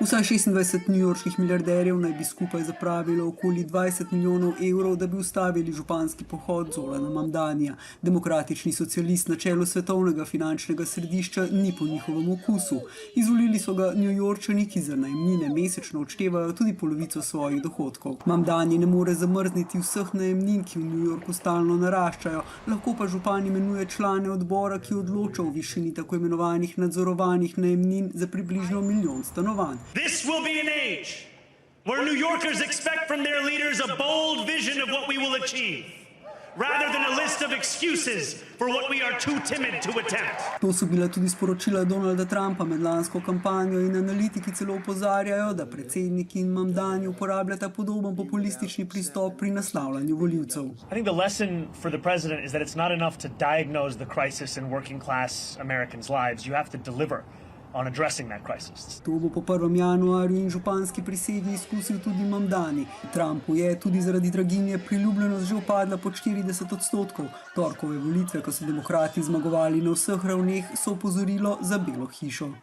Vsaj 26 newyorških milijarderjev naj bi skupaj zapravilo okoli 20 milijonov evrov, da bi ustavili županski pohod Zolana Mamdanija. Demokratični socialist na čelu svetovnega finančnega središča ni po njihovem okusu. Izvolili so ga Newyorčani, ki za najemnine mesečno odštevajo tudi polovico svojih dohodkov. Mamdani ne more zamrzniti vseh najemnin, ki v New Yorku stalno naraščajo, lahko pa župan imenuje člane odbora, ki odloča o višini tako imenovanih nadzorovanih najemnin za približno milijon stanovanj. This will be an age where New Yorkers expect from their leaders a bold vision of what we will achieve, rather than a list of excuses for what we are too timid to attempt. To so bila tudi sporočila Donalda Trumpa med lansko kampanjo in analitiki celo opozarjajo, da predsednik in Mamdani uporabljata podoben populistični pristop pri naslavljanju volivcev. I think the lesson for the president is that it's not enough to diagnose the crisis in working class Americans' lives. You have to deliver on addressing that crisis. To bo po 1. januarju in županski prisegi izkusil tudi Mamdani. Trumpu je tudi zaradi draginje priljubljenost že upadla pod 40%. Torkove volitve, ko so demokrati zmagovali na vseh ravneh, so opozorilo za Belo hišo.